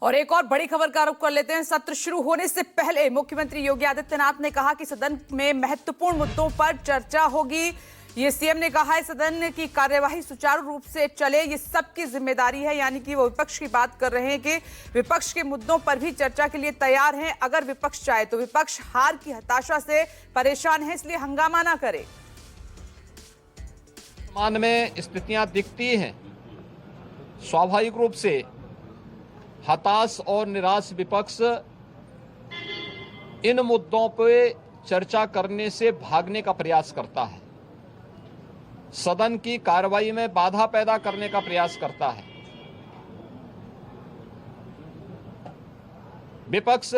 और एक और बड़ी खबर का रुख कर लेते हैं। सत्र शुरू होने से पहले मुख्यमंत्री योगी आदित्यनाथ ने कहा कि सदन में महत्वपूर्ण मुद्दों पर चर्चा होगी। ये सीएम ने कहा है सदन की कार्यवाही सुचारू रूप से चले, ये सबकी जिम्मेदारी है। यानी कि वो विपक्ष की बात कर रहे हैं कि विपक्ष के मुद्दों पर भी चर्चा के लिए तैयार हैं। अगर विपक्ष चाहे तो विपक्ष हार की हताशा से परेशान है, इसलिए हंगामा ना करे। वर्तमान में स्थितियां दिखती हैं, स्वाभाविक रूप से हताश और निराश विपक्ष इन मुद्दों पे चर्चा करने से भागने का प्रयास करता है, सदन की कार्रवाई में बाधा पैदा करने का प्रयास करता है। विपक्ष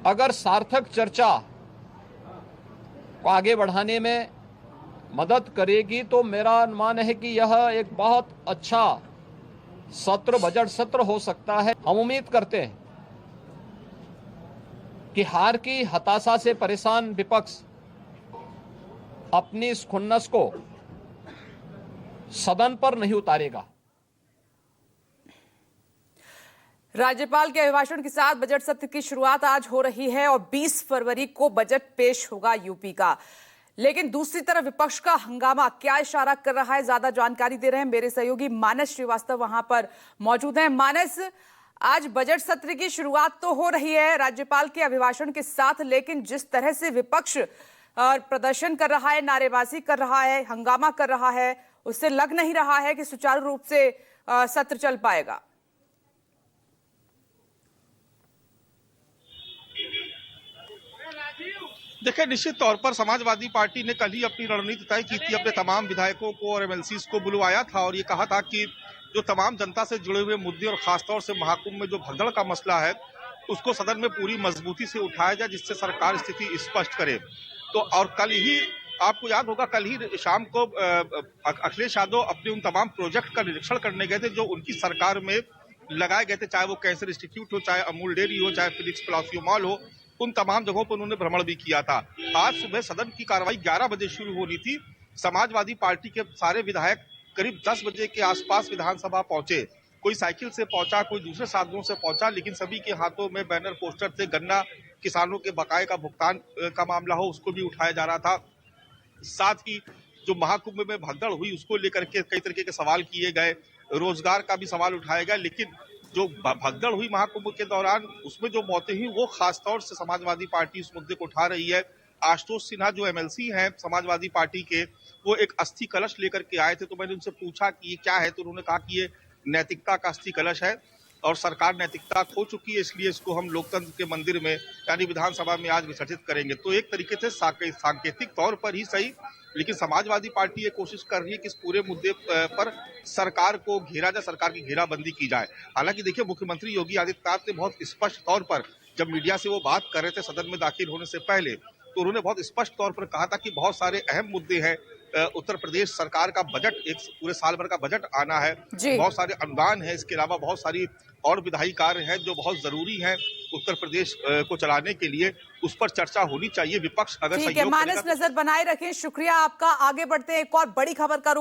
अगर सार्थक चर्चा को आगे बढ़ाने में मदद करेगी तो मेरा अनुमान है कि यह एक बहुत अच्छा सत्र, बजट सत्र हो सकता है। हम उम्मीद करते हैं कि हार की हताशा से परेशान विपक्ष अपनी इस खुन्नस को सदन पर नहीं उतारेगा। राज्यपाल के अभिभाषण के साथ बजट सत्र की शुरुआत आज हो रही है और 20 फरवरी को बजट पेश होगा यूपी का। लेकिन दूसरी तरफ विपक्ष का हंगामा क्या इशारा कर रहा है, ज्यादा जानकारी दे रहे हैं मेरे सहयोगी मानस श्रीवास्तव वहां पर मौजूद हैं। मानस, आज बजट सत्र की शुरुआत तो हो रही है राज्यपाल के अभिभाषण के साथ, लेकिन जिस तरह से विपक्ष प्रदर्शन कर रहा है, नारेबाजी कर रहा है, हंगामा कर रहा है, उससे लग नहीं रहा है कि सुचारू रूप से सत्र चल पाएगा। देखिए, निश्चित तौर पर समाजवादी पार्टी ने कल ही अपनी रणनीति तय की थी। अपने तमाम विधायकों को और एमएलसीज को बुलवाया था और ये कहा था कि जो तमाम जनता से जुड़े हुए मुद्दे और खासतौर से महाकुंभ में जो भगदड़ का मसला है उसको सदन में पूरी मजबूती से उठाया जाए, जिससे सरकार स्थिति स्पष्ट करे। तो और कल ही आपको याद होगा, कल ही शाम को अखिलेश यादव अपने उन तमाम प्रोजेक्ट का निरीक्षण करने गए थे जो उनकी सरकार में लगाए गए थे, चाहे वो कैंसर इंस्टीट्यूट हो, चाहे अमूल डेयरी हो, चाहे फिनिक्स पलासियो मॉल हो। उन तमाम जगहों पर उन्होंने भ्रमण भी किया था। आज सुबह सदन की कार्रवाई 11 बजे शुरू होनी थी। समाजवादी पार्टी के सारे विधायक करीब 10 बजे के आसपास विधानसभा पहुंचे। कोई साइकिल से पहुंचा, कोई दूसरे साधनों से पहुंचा, लेकिन सभी के हाथों में बैनर पोस्टर थे। गन्ना किसानों के बकाये का भुगतान का मामला हो उसको भी उठाया जा रहा था। साथ ही जो महाकुंभ में भगदड़ हुई उसको लेकर के कई तरीके के सवाल किए गए, रोजगार का भी सवाल उठाया गया। लेकिन जो भगदड़ हुई महाकुंभ के दौरान उसमें जो मौतें हुई वो खासतौर से समाजवादी पार्टी इस मुद्दे को उठा रही है। आशुतोष सिन्हा जो एमएलसी हैं समाजवादी पार्टी के, वो एक अस्थि कलश लेकर के आए थे। तो मैंने उनसे पूछा कि ये क्या है, तो उन्होंने कहा कि ये नैतिकता का अस्थि कलश है और सरकार नैतिकता खो चुकी है, इसलिए इसको हम लोकतंत्र के मंदिर में यानी विधानसभा में आज विसर्जित करेंगे। तो एक तरीके से सांकेतिक तौर पर ही सही, लेकिन समाजवादी पार्टी ये कोशिश कर रही है कि इस पूरे मुद्दे पर सरकार को घेरा जाए, सरकार की घेराबंदी की जाए। हालांकि देखिए, मुख्यमंत्री योगी आदित्यनाथ ने बहुत स्पष्ट तौर पर जब मीडिया से वो बात कर रहे थे सदन में दाखिल होने से पहले, तो उन्होंने बहुत स्पष्ट तौर पर कहा था कि बहुत सारे अहम मुद्दे हैं। उत्तर प्रदेश सरकार का बजट, एक पूरे साल भर का बजट आना है, बहुत सारे अनुदान है, इसके अलावा बहुत सारी और विधायी कार्य हैं जो बहुत जरूरी हैं उत्तर प्रदेश को चलाने के लिए, उस पर चर्चा होनी चाहिए। विपक्ष अगर ठीक है मानस, नजर बनाए रखें। शुक्रिया आपका। आगे बढ़ते हैं, एक और बड़ी खबर का रुख